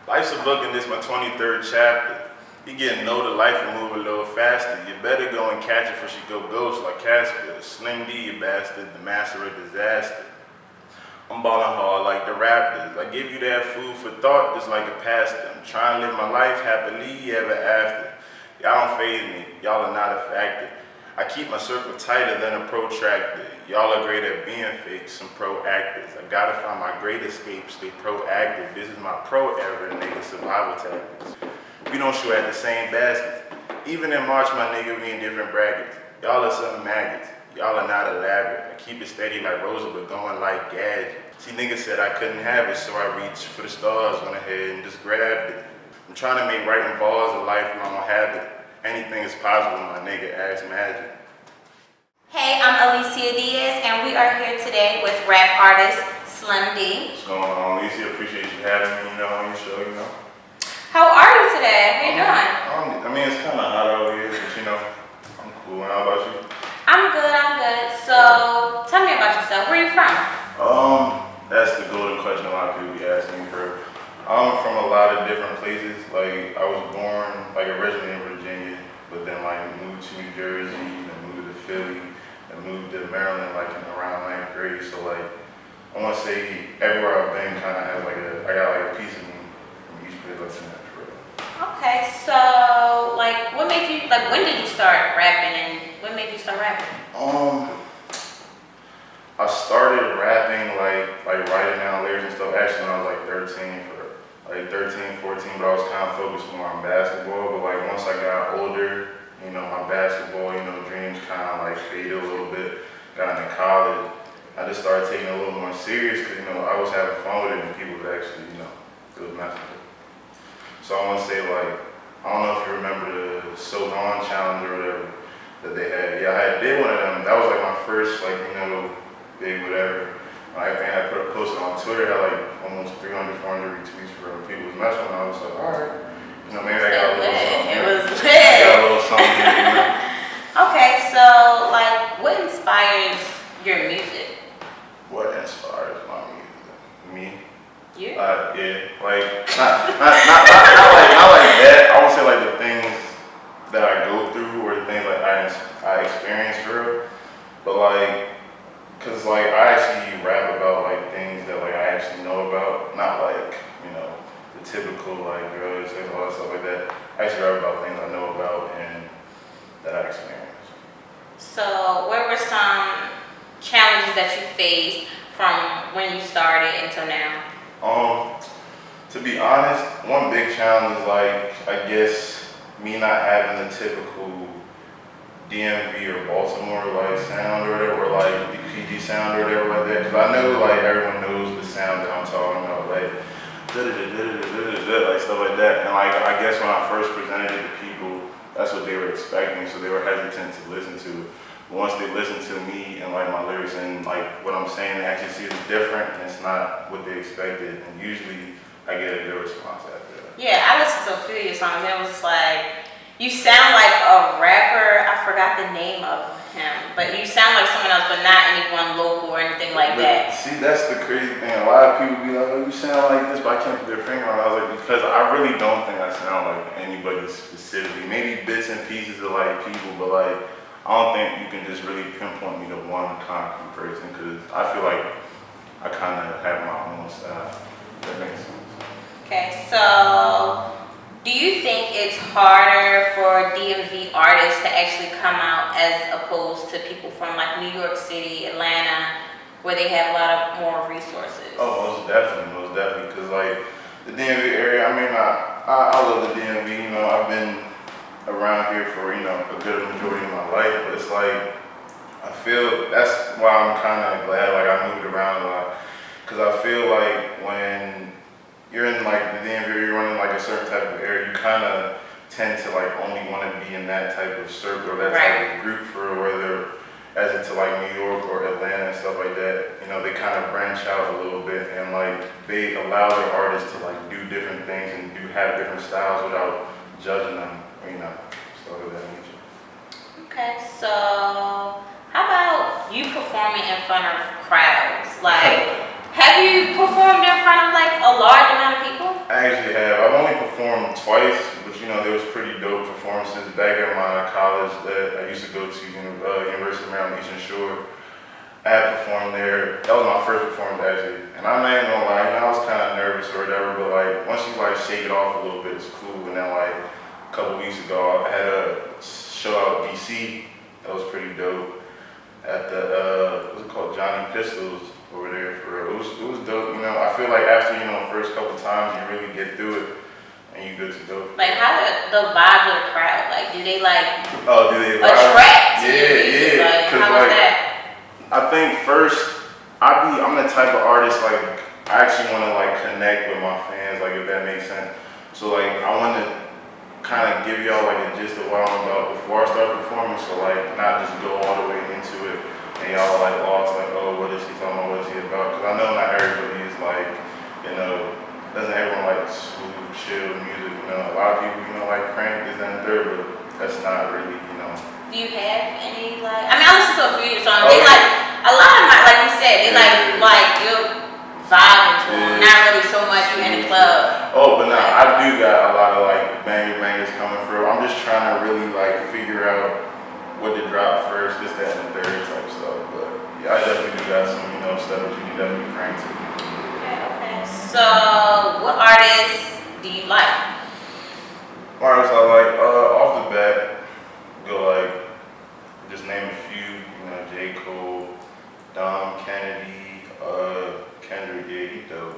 Life's a book and this my 23rd chapter. You getting to know the life and move a little faster. You better go and catch it before she go ghost like Casper. Slim D, you bastard, the master of disaster. I'm ballin' hard like the Raptors. I give you that food for thought just like a pastor. I'm trying to live my life happily ever after. Y'all don't faze me, y'all are not a factor. I keep my circle tighter than a protractor. Y'all are great at being fake, some pro actors. I gotta find my great escape, stay proactive. This is my pro era, nigga, survival tactics. We don't shoot at the same baskets. Even in March, my nigga, we in different brackets. Y'all are some maggots. Y'all are not elaborate. I keep it steady like Rosa, but going like Gadget. See, niggas said I couldn't have it, so I reached for the stars, went ahead and just grabbed it. I'm trying to make writing balls a lifelong habit. Anything is possible, my nigga, ask Magic. Hey, I'm Alicia Diaz, and we are here today with rap artist Slim D. What's going on, Alicia? Appreciate you having me, on your show, How are you today? How you doing? I mean, it's kind of hot over here, but I'm cool. How about you? I'm good. So, tell me about yourself. Where are you from? That's the golden question a lot of people be asking me for. I'm from a lot of different places. Like, I was born, originally in Virginia, but then, moved to New Jersey, then moved to Philly, and moved to Maryland, in around 9th grade. So, I want to say everywhere I've been kind of has, I got, a piece of me from each place that's in that for real. Okay, so, what made you, when did you start rapping, and what made you start rapping? I started rapping, writing down lyrics and stuff, actually when I was 13, 14, but I was kind of focused more on basketball. But once I got older, my basketball, dreams kind of faded a little bit. Got into college, I just started taking it a little more serious because, I was having fun with it and people would actually, it was messing with it. So I want to say, I don't know if you remember the So Gone challenge or whatever that they had. Yeah, I did one of them. That was my first, big whatever. I think I posted on Twitter, had almost 300, 400 retweets for people was messing with it. I was like, all right, maybe I got a little something. It was lit. I got a little something here, Okay, so what inspires your music? What inspires my music? Me? You? Yeah, not like that. I would say the things that I go through or the things I experience for real. But cause I actually rap about things that I actually know about, not the typical drugs, sex, all that stuff like that. I actually rap about things I know about and that I experience. So what were some challenges that you faced from when you started until now? To be honest, one big challenge is I guess me not having the typical DMV or Baltimore sound or whatever, or the PG sound or whatever like that. Cause I know everyone knows the sound that I'm talking about, stuff like that. And I guess when I first presented it to people, that's what they were expecting, so they were hesitant to listen to it. But once they listen to me and my lyrics and what I'm saying, they actually see it's different and it's not what they expected. And usually I get a good response after that. Yeah, I listened to a few of your songs and it was just you sound like a rapper. I forgot the name of him, but you sound like someone else, but not anyone local or anything like that. See, that's the crazy thing. A lot of people be like, oh, you sound like this, but I can't put their finger on it. I was like, because I really don't think I sound like anybody specifically. Maybe bits and pieces of people, but I don't think you can just really pinpoint me to one concrete person because I feel like I kind of have my own style. That makes sense. Okay, so do you think it's harder for DMV artists to actually come out as opposed to people from New York City, Atlanta, where they have a lot of more resources? Oh, most definitely, because the DMV area, I love the DMV, I've been around here for, a good majority of my life, but it's I feel, that's why I'm kind of glad, I moved around a lot, because I feel when you're in the DMV, you're running a certain type of area, you kind of tend to only want to be in that type of circle or that type of group for whether as into New York or Atlanta and stuff like that. They kind of branch out a little bit and they allow their artists to do different things and have different styles without judging them, stuff of that nature. Okay, so how about you performing in front of crowds? Have you performed in front of a large amount of people? I actually have. college that I used to go to, University of Maryland Eastern Shore. I had performed there. That was my first performance actually, and I'm not even gonna lie, I was kind of nervous or whatever, but like once you like shake it off a little bit, it's cool. And then like a couple weeks ago, I had a show out in DC that was pretty dope at the what's it called, Johnny Pistols over there for real. It was dope. I feel like after first couple times you really get through it and you good to go. Like how the vibe of the crowd? Like do they like do they attract to your Yeah, music? yeah. Like how Like, was that? I think first, I'm the type of artist, like, I actually want to, like, connect with my fans, like, if that makes sense. So, like, I want to kind of give y'all, like, a gist of what I'm about before I start performing, so, like, not just go all the way into it, and y'all, like, lost, like, oh, what is he talking about, what is he about? Because I know not everybody is, like, doesn't everyone like smooth, chill music, A lot of people, like, crank, this, that, and third, but that's not really, Do you have any like? I mean, I listen to a few of your songs. Oh, They yeah. like a lot of my, like you said, they Yeah. like you vibing to them. Yeah. Not really so much you in the club. Oh, but nah, I do got a lot of like bangers coming through. I'm just trying to really like figure out what to drop first, this, that, and the third type stuff. But yeah, I definitely do got some, stuff that you can definitely crank to. Okay. So, what artists do you like? Artists I like, off the bat, go like, just name a few, J. Cole, Dom Kennedy, Kendrick, yeah, he dope.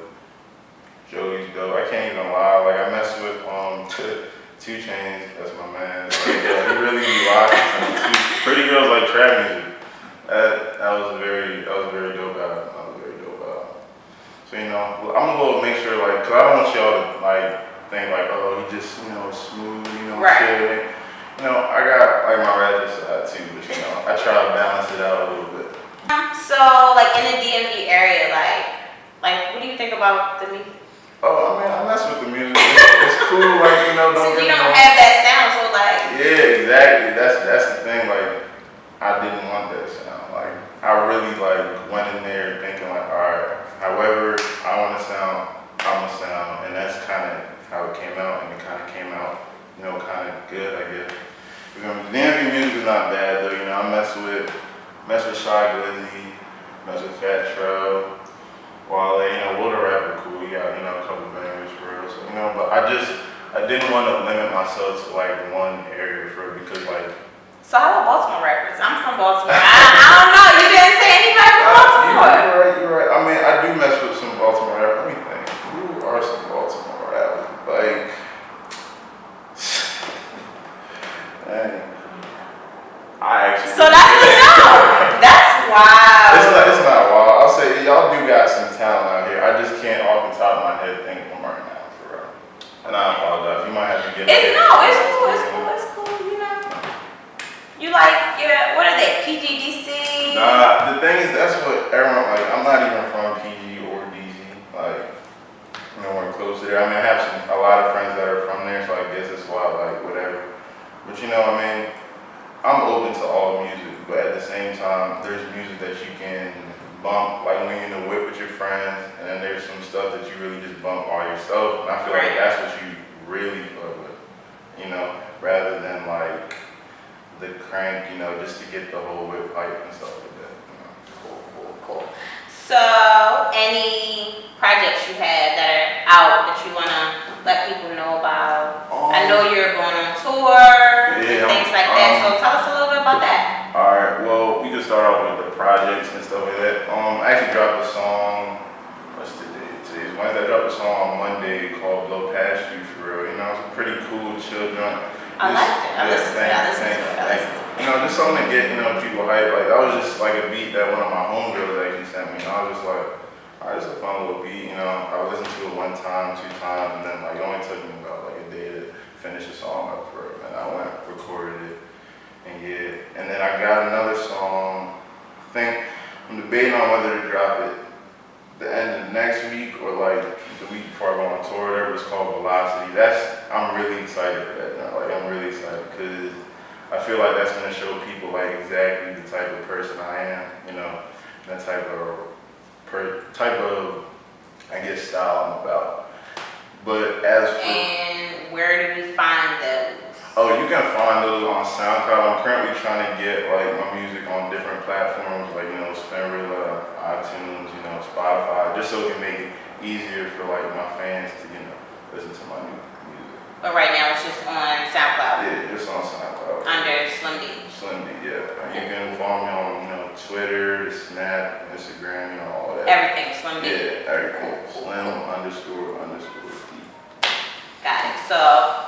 Joey's dope. I can't even lie, like I mess with 2 Chainz, that's my man. Like, yeah, he really be rocking. Pretty Girls like trap music. That was a very dope album. So I'm gonna make sure like, cause I don't want y'all to like think like, oh, he just smooth, Right. chill. I got like my ratchet side too, but I try to balance it out a little bit. So, like in the DMV area, like what do you think about the music? Oh, I mess with the music. It's cool, like don't Since get you me don't wrong. have that sound, so like. Yeah, exactly. That's the thing. Like, I didn't want that sound. Like, I really like went in there thinking like, all right, however I want to sound, I'm gonna sound, and that's kind of how it came out, and it kind of came out, kind of good, I guess. The DMV music is not bad though. I mess with Shy Glizzy, mess with Fat Trell, Wale. Will the Rapper cool. He got a couple bangers for real. So but I didn't want to limit myself to like one area for because like. So how about Baltimore rappers? I'm from Baltimore. I don't know. You didn't say anybody from Baltimore. You're right. I mean, I do mess with some Baltimore rappers. Let me think. Who are some Baltimore rappers? Like, dang. So that's a no. That's wild. It's not wild. I'll say y'all do got some talent out here. I just can't off the top of my head think of them right now, for real. And I apologize. You might have to get. It's cool. You like what are they? PGDC? Nah, the thing is that's what everyone like. I'm not even from PG or DZ. Like, nowhere close to there. I mean, I have a lot of friends that are from there, so I guess it's why like whatever. But I'm open to all music, but at the same time, there's music that you can bump, like when you're in the whip with your friends, and then there's some stuff that you really just bump all yourself, and I feel like that's what you really fuck with, rather than like the crank, just to get the whole whip hype and stuff like that. Cool. So, any projects you have that are out that you wanna let people know about? I know you're going on tour and things like that, so tell us a little bit about that. Alright, well, we can start off with the projects and stuff like that. I actually dropped a song, what's today? Today's Wednesday. I dropped a song on Monday called Blow Past You, for real. It's a pretty cool, chill joint. I liked it. I listened to it. Just something to get, people hyped. Like, that was just like a beat that one of my homegirls actually sent me. And I was just like, alright, it's a fun little beat, I listened to it 1 time, 2 times, and then like it only took me about like a day to finish the song up for it. And I went, recorded it, and and then I got another song. I think I'm debating on whether to drop it the end of next week or like the week before I go on tour. Whatever, it's called Velocity. I'm really excited for that now. Like, I'm really excited because I feel like that's gonna show people like exactly the type of person I am. That type of I guess style I'm about. But as for and where do we find those? Oh, you can find those on SoundCloud. I'm currently trying to get like my music on different platforms, like Spinrilla, iTunes, Spotify, just so it can make it easier for like my fans to listen to my new music. But right now it's just on SoundCloud. Yeah, just on SoundCloud. Under Slim D. Slim D, yeah. And you can follow me on Twitter, Snap, Instagram, all that. Everything Slim D. Yeah, everything. Slim__D. Got it. So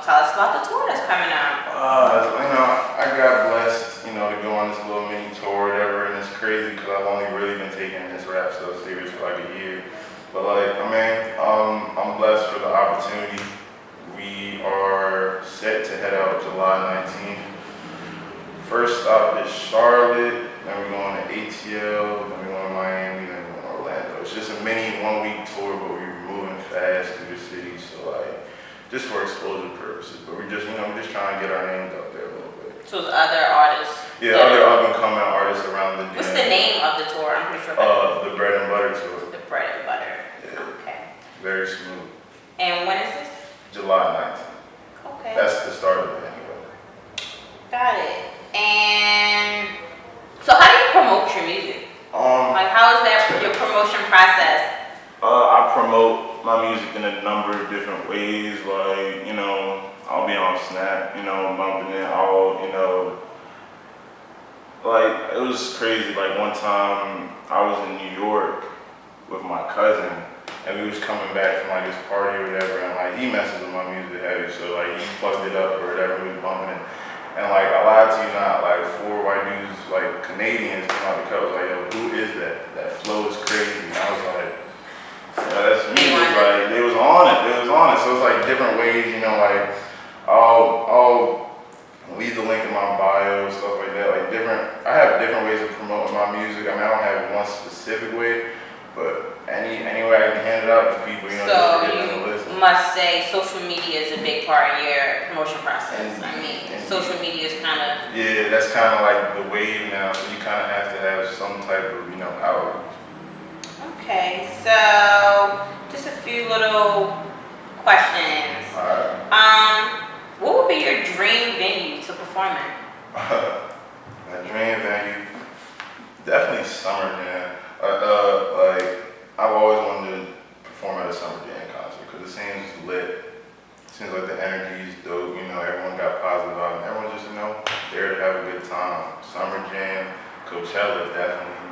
tell us about the tour that's coming up. I got blessed, to go on this little mini tour or whatever, and it's crazy because I've only really been taking this rap stuff serious for like a year. But I'm blessed for the opportunity. We are set to head out July 19th. First stop is Charlotte, then we're going to ATL, then we're going to Miami, then we're going to Orlando. It's just a mini 1-week tour, but we're moving fast through the city, so just for exposure purposes. But we're just, we're just trying to get our names out there a little bit. So there's other artists. Yeah, other up-and-coming artists around the DMV. What's the name of the tour? I'm pretty sure. The Bread and Butter Tour. The Bread and Butter. Yeah. Okay. Very smooth. And when is this? July 19th. Okay. That's the start of it anyway. Got it. And so how do you promote your music? How is that your promotion process? I promote my music in a number of different ways. I'll be on Snap, bumping it all, it was crazy. One time I was in New York with my cousin, and we was coming back from this party or whatever, and he messes with my music heavy, so he plugged it up or whatever, we was bumping it. And I lied to you not, 4 white dudes, Canadians came out the cut, was like, yo, who is that? That flow is crazy. And I was like, that's music. They was on it. So it's different ways, I'll leave the link in my bio, stuff like that. I have different ways of promoting my music. I don't have one specific way, but any way I can hand it out to people, So just to get them to listen. you must say social media is a big part of your promotion process. Social media is kind of... Yeah, that's kind of the wave now, so you kind of have to have some type of, outreach. Okay, so just a few little questions. What would be your dream venue to perform in? My dream venue, definitely Summer Jam. I've always wanted to perform at a Summer Jam concert because it seems lit. Seems like the energy is dope, everyone got positive vibes, and everyone's just, there to have a good time. Summer Jam, Coachella, definitely.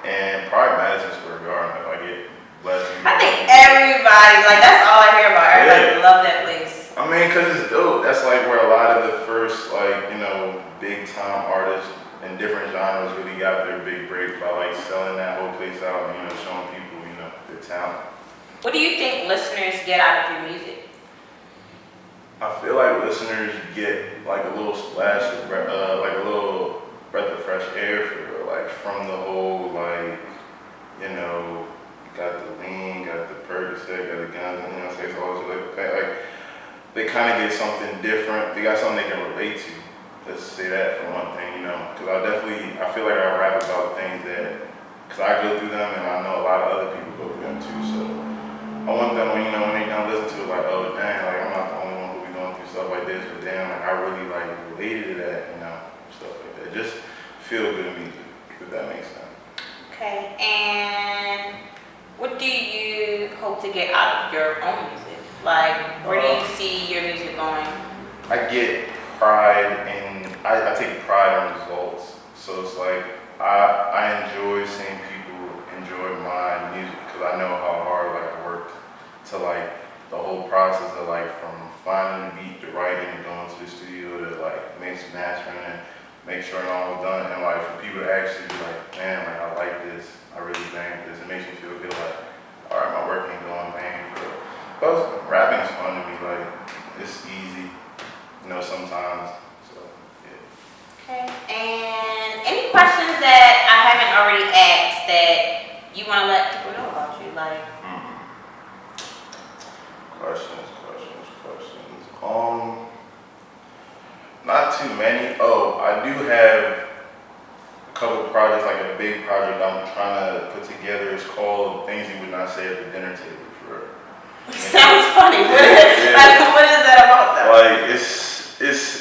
And probably Madison Square Garden if I get blessed. I think everybody, that's all I hear about. Everybody love that place. Because it's dope. That's where a lot of the first, big time artists in different genres really got their big break by, selling that whole place out and, showing people, their talent. What do you think listeners get out of your music? I feel like listeners get a little splash of a little breath of fresh air from the whole got the lean, got the Percocet, got the guns, sex, all this they kind of get something different. They got something they can relate to. Let's say that for one thing, because I feel like I rap about things because I go through them and I know a lot of other people go through them too. So I want them when they don't listen to it oh dang, I'm not the only one who be going through stuff like this, but damn, I really related to that, stuff like that. Just feel good music, if that makes sense. Okay, and what do you hope to get out of your own music? Where do you see your music going? I get pride in, I take pride in results. So it's I enjoy seeing people enjoy my music because I know how hard I worked to the whole process of from finding the beat to writing and going to the studio to mix and mastering and make sure it all was done. And for people to actually be man, I like this, I really banged this. It makes me feel good all right, my work ain't going bang for it. But rapping's fun to me, it's easy, sometimes, so, yeah. Okay, and any questions that I haven't already asked that you want to let people know about you, Questions. Not too many. Oh, I do have a couple projects, a big project I'm trying to put together. It's called Things You Would Not Say at the Dinner Table. Sounds funny. What is that about though? It's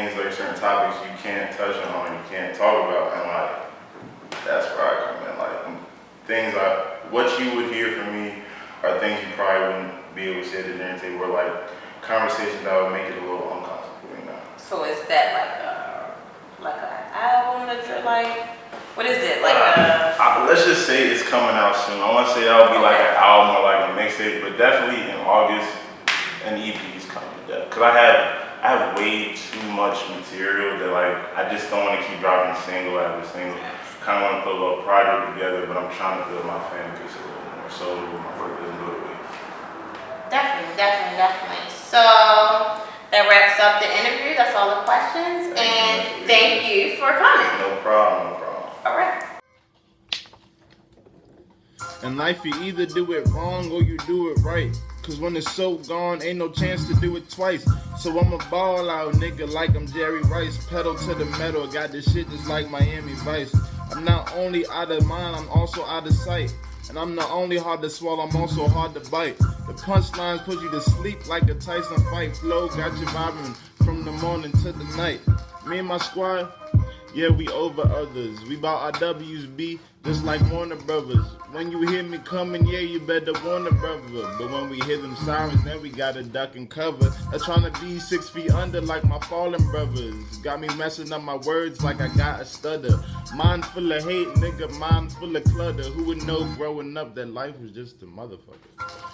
things like certain topics you can't touch on, you can't talk about, and like that's where I come in. Like things what you would hear from me are things you probably wouldn't be able to say at the dinner table, or like conversations that would make it a little uncomfortable, you know. So is that like an album that you're like? What is it like? Let's just say it's coming out soon. I want to say that would be like an album or like a mixtape, but definitely in August an EP is coming. Because I have way too much material that like I just don't want to keep dropping single after single. Kind of want to put a little project together, but I'm trying to build my fan base a little more, so my work doesn't go away. Definitely. So that wraps up the interview. That's all the questions, and thank you for coming. No problem. All right. In life, you either do it wrong or you do it right. Cause when it's so gone, ain't no chance to do it twice. So I'm a ball out nigga like I'm Jerry Rice. Pedal to the metal, got this shit just like Miami Vice. I'm not only out of mind, I'm also out of sight. And I'm not only hard to swallow, I'm also hard to bite. The punchlines put you to sleep like a Tyson fight. Flow got you vibing from the morning to the night. Me and my squad, yeah, we over others. We bout our W's, B, just like Warner Brothers. When you hear me coming, yeah, you better warn a brother. But when we hear them sirens, then we gotta duck and cover. I'm trying to be 6 feet under like my fallen brothers. Got me messing up my words like I got a stutter. Mind full of hate, nigga, mind full of clutter. Who would know growing up that life was just a motherfucker?